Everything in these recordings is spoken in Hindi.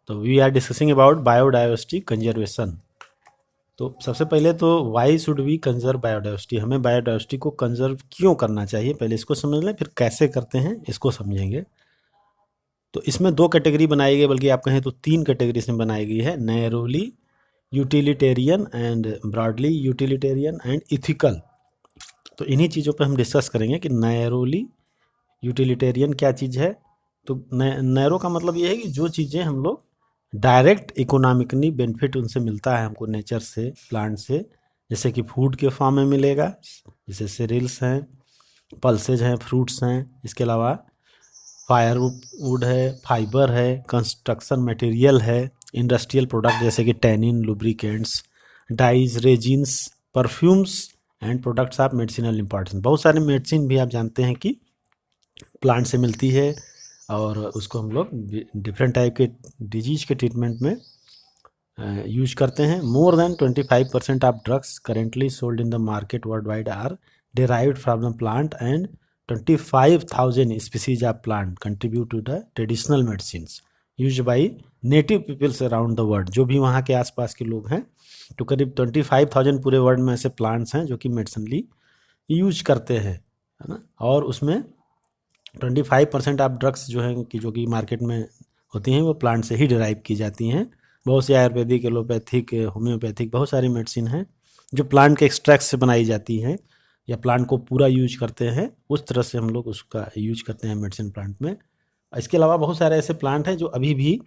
तो we are discussing about biodiversity conservation. तो सबसे पहले तो why should we conserve biodiversity, हमें बायोडाइवर्सिटी को कंजर्व क्यों करना चाहिए, पहले इसको समझ लें, फिर कैसे करते हैं इसको समझेंगे। तो इसमें दो कैटेगरी बनाई गई, बल्कि आप कहें तो तीन कैटेगरी इसमें बनाई गई है, narrowly utilitarian and broadly utilitarian and ethical. तो इन्हीं चीज़ों पे हम डिस्कस करेंगे कि नैरोली यूटिलिटेरियन क्या चीज़ है। तो नैरो का मतलब ये है कि जो चीज़ें हम लोग डायरेक्ट इकोनॉमिकली बेनिफिट उनसे मिलता है हमको, नेचर से, प्लांट से, जैसे कि फूड के फॉर्म में मिलेगा, जैसे सीरियल्स हैं, पल्सेज हैं, फ्रूट्स हैं, इसके अलावा फायरवुड है, फाइबर है, कंस्ट्रक्शन मटेरियल है, इंडस्ट्रियल प्रोडक्ट जैसे कि tannin, lubricants, dyes, resins, perfumes and products of medicinal importance. बहुत सारे मेडिसिन भी आप जानते हैं कि प्लांट से मिलती है, और उसको हम लोग डिफरेंट टाइप के डिजीज के ट्रीटमेंट में यूज करते हैं। More than 25% of drugs currently sold in the market world wide are derived from the plant, and 25,000 species of plant contribute to the traditional medicines used by native peoples around the world। जो भी वहाँ के आसपास के लोग हैं, तो करीब 25,000 पूरे वर्ल्ड में ऐसे प्लांट्स हैं जो कि मेडिसिनली यूज करते हैं, है ना। और उसमें 25% ऑफ ड्रग्स जो हैं कि जो कि मार्केट में होती हैं वो प्लांट से ही डिराइव की जाती हैं। बहुत सी आयुर्वेदिक, एलोपैथिक, होम्योपैथिक, बहुत सारी मेडिसिन हैं जो प्लांट के एक्सट्रैक्ट से बनाई जाती हैं, या प्लांट को पूरा यूज करते हैं, उस तरह से हम लोग उसका यूज करते हैं मेडिसिन प्लांट में। इसके अलावा बहुत सारे ऐसे प्लांट हैं जो अभी भी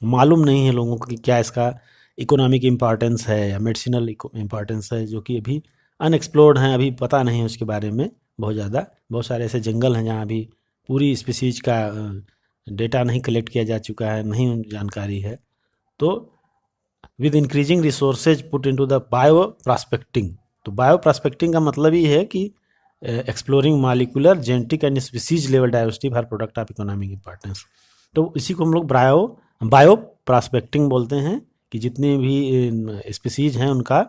मालूम नहीं है लोगों को कि क्या इसका इकोनॉमिक इम्पॉर्टेंस है या मेडिसिनल इम्पॉर्टेंस है, जो कि अभी अनएक्सप्लोर्ड हैं, अभी पता नहीं है उसके बारे में बहुत ज़्यादा। बहुत सारे ऐसे जंगल हैं जहाँ अभी पूरी स्पीसीज का डेटा नहीं कलेक्ट किया जा चुका है, नहीं जानकारी है। तो with increasing resources put into the bio prospecting. तो बायो प्रॉस्पेक्टिंग का मतलब ये है कि exploring molecular, genetic and species level diversity for product of economic importance. तो इसी को हम लोग बायो प्रॉस्पेक्टिंग बोलते हैं, कि जितने भी स्पीसीज हैं उनका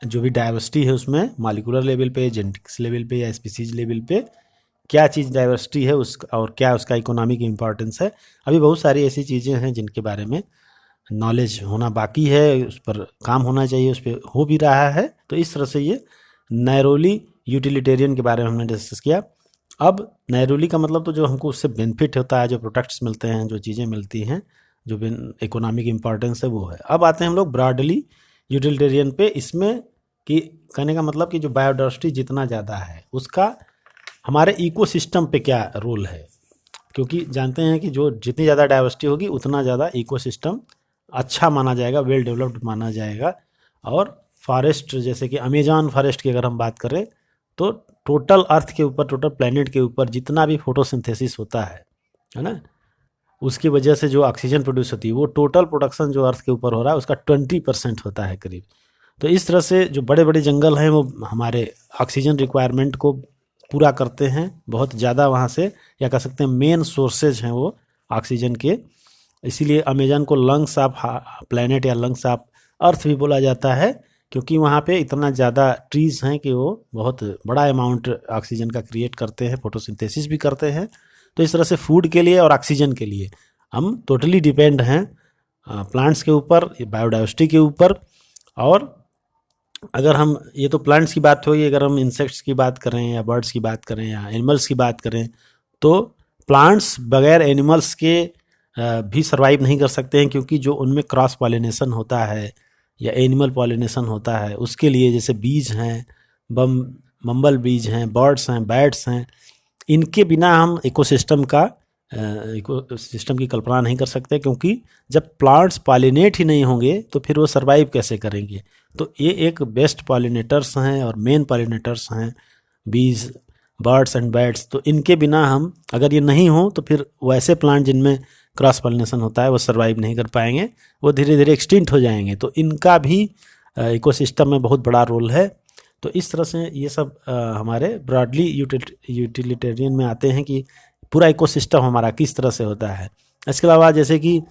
जो भी डाइवर्सिटी है उसमें मॉलिक्यूलर लेवल पे, जेनेटिक्स लेवल पे या स्पीसीज लेवल पे क्या चीज़ डाइवर्सिटी है उसका, और क्या उसका इकोनॉमिक इम्पॉर्टेंस है। अभी बहुत सारी ऐसी चीज़ें हैं जिनके बारे में नॉलेज होना बाकी है, उस पर काम होना चाहिए, उस पर हो भी रहा है। तो इस तरह से ये नैरोली यूटिलिटेरियन के बारे में हमने डिस्कस किया। अब नैरोली का मतलब तो जो हमको उससे बेनिफिट होता है, जो प्रोडक्ट्स मिलते हैं, जो चीज़ें मिलती हैं, जो इकोनॉमिक इम्पॉर्टेंस है वो है। अब आते हैं हम लोग ब्रॉडली यूटिलिटेरियन पे। इसमें कि कहने का मतलब कि जो बायोडाइवर्सिटी जितना ज़्यादा है उसका हमारे इकोसिस्टम पे क्या रोल है, क्योंकि जानते हैं कि जो जितनी ज़्यादा डाइवर्सिटी होगी उतना ज़्यादा इकोसिस्टम अच्छा माना जाएगा, वेल डेवलप्ड माना जाएगा। और फॉरेस्ट, जैसे कि अमेजॉन फॉरेस्ट की अगर हम बात करें, तो टोटल अर्थ के ऊपर, टोटल प्लेनेट के ऊपर जितना भी फोटोसिंथेसिस होता है ना, उसकी वजह से जो ऑक्सीजन प्रोड्यूस होती है, वो टोटल प्रोडक्शन जो अर्थ के ऊपर हो रहा है उसका 20% होता है करीब। तो इस तरह से जो बड़े बड़े जंगल हैं वो हमारे ऑक्सीजन रिक्वायरमेंट को पूरा करते हैं बहुत ज़्यादा वहाँ से, या कह सकते हैं मेन सोर्सेज हैं वो ऑक्सीजन के। इसीलिए अमेजन को लंग्स ऑफ प्लेनेट या लंग्स ऑफ अर्थ भी बोला जाता है, क्योंकि वहाँ पे इतना ज़्यादा ट्रीज़ हैं कि वो बहुत बड़ा अमाउंट ऑक्सीजन का क्रिएट करते हैं, फोटोसिंथेसिस भी करते हैं। तो इस तरह से फूड के लिए और ऑक्सीजन के लिए हम टोटली डिपेंड हैं प्लांट्स के ऊपर, बायोडाइवर्सिटी के ऊपर। और अगर हम, ये तो प्लांट्स की बात हुई, अगर हम इंसेक्ट्स की बात करें या बर्ड्स की बात करें या एनिमल्स की बात करें, तो प्लांट्स बगैर एनिमल्स के भी सर्वाइव नहीं कर सकते हैं, क्योंकि जो उनमें क्रॉस पॉलिनेशन होता है या एनिमल पॉलिनेशन होता है, उसके लिए जैसे बीज हैं, बम्बल बीज हैं, बर्ड्स हैं, बैट्स हैं, इनके बिना हम इकोसिस्टम की कल्पना नहीं कर सकते। क्योंकि जब प्लांट्स पॉलिनेट ही नहीं होंगे तो फिर वो सर्वाइव कैसे करेंगे। तो ये एक बेस्ट पॉलिनेटर्स हैं और मेन पॉलिनेटर्स हैं बीज, बर्ड्स एंड बैट्स। तो इनके बिना हम, अगर ये नहीं हो तो फिर वैसे प्लांट जिनमें क्रॉस पॉलिनेशन होता है वो सर्वाइव नहीं कर पाएंगे, वो धीरे धीरे एक्सटिंक्ट हो जाएंगे। तो इनका भी इकोसिस्टम में बहुत बड़ा रोल है। तो इस तरह से ये सब हमारे ब्रॉडली यूटिलिटेरियन में आते हैं कि पूरा इकोसिस्टम हमारा किस तरह से होता है। इसके अलावा जैसे कि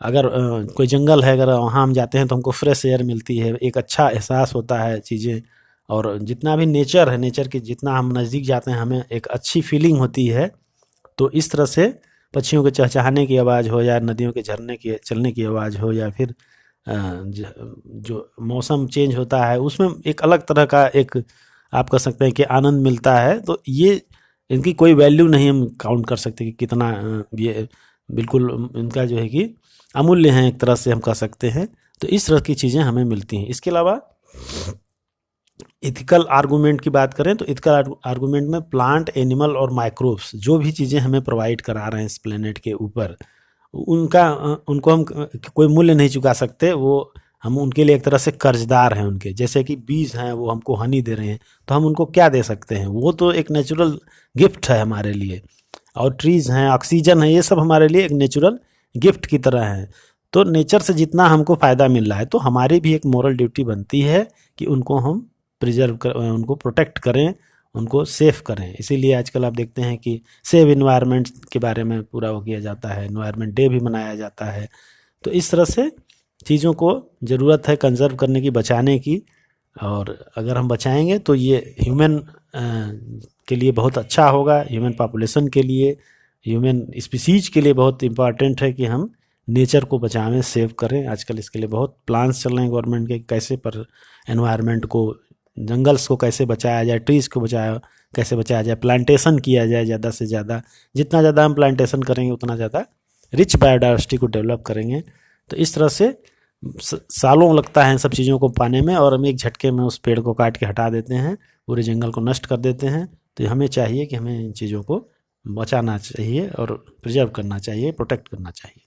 अगर कोई जंगल है, अगर वहाँ हम जाते हैं तो हमको फ्रेश एयर मिलती है, एक अच्छा एहसास होता है चीज़ें। और जितना भी नेचर है, नेचर के जितना हम नज़दीक जाते हैं हमें एक अच्छी फीलिंग होती है। तो इस तरह से पक्षियों के चहचहाने की आवाज़ हो या नदियों के झरने की चलने की आवाज़ हो या फिर जो मौसम चेंज होता है उसमें एक अलग तरह का एक आप कह सकते हैं कि आनंद मिलता है। तो ये इनकी कोई वैल्यू नहीं हम काउंट कर सकते कि कितना ये बिल्कुल इनका जो है कि अमूल्य है, एक तरह से हम कह सकते हैं। तो इस तरह की चीज़ें हमें मिलती हैं। इसके अलावा इथिकल आर्गूमेंट की बात करें तो इथिकल आर्गूमेंट में प्लांट, एनिमल और माइक्रोब्स जो भी चीज़ें हमें प्रोवाइड करा रहे हैं इस प्लेनेट के ऊपर, उनको हम कोई मूल्य नहीं चुका सकते। वो हम उनके लिए एक तरह से कर्जदार हैं उनके। जैसे कि बीज हैं, वो हमको हनी दे रहे हैं, तो हम उनको क्या दे सकते हैं? वो तो एक नेचुरल गिफ्ट है हमारे लिए। और ट्रीज़ हैं, ऑक्सीजन है, ये सब हमारे लिए एक नेचुरल गिफ्ट की तरह है। तो नेचर से जितना हमको फ़ायदा मिल रहा है, तो हमारी भी एक मोरल ड्यूटी बनती है कि उनको हम प्रिजर्व कर, उनको प्रोटेक्ट करें, उनको सेफ करें। इसीलिए आजकल आप देखते हैं कि सेव इन्वायरमेंट के बारे में पूरा वो किया जाता है, इन्वायरमेंट डे भी मनाया जाता है। तो इस तरह से चीज़ों को ज़रूरत है कंजर्व करने की, बचाने की। और अगर हम बचाएंगे तो ये ह्यूमन के लिए बहुत अच्छा होगा, ह्यूमन पॉपुलेशन के लिए, ह्यूमन स्पीसीज के लिए बहुत इम्पॉर्टेंट है कि हम नेचर को बचावें, सेव करें। आजकल इसके लिए बहुत प्लान्स चल रहे हैं गवर्नमेंट के, कैसे पर एनवायरनमेंट को, जंगल्स को कैसे बचाया जाए, ट्रीज़ को कैसे बचाया जाए, प्लांटेशन किया जाए ज़्यादा से ज़्यादा। जितना ज़्यादा हम प्लांटेशन करेंगे उतना ज़्यादा रिच बायोडाइवर्सिटी को डेवलप करेंगे। तो इस तरह से सालों लगता है इन सब चीज़ों को पाने में, और हम एक झटके में उस पेड़ को काट के हटा देते हैं, पूरे जंगल को नष्ट कर देते हैं। तो हमें चाहिए कि हमें इन चीज़ों को बचाना चाहिए और प्रिजर्व करना चाहिए, प्रोटेक्ट करना चाहिए।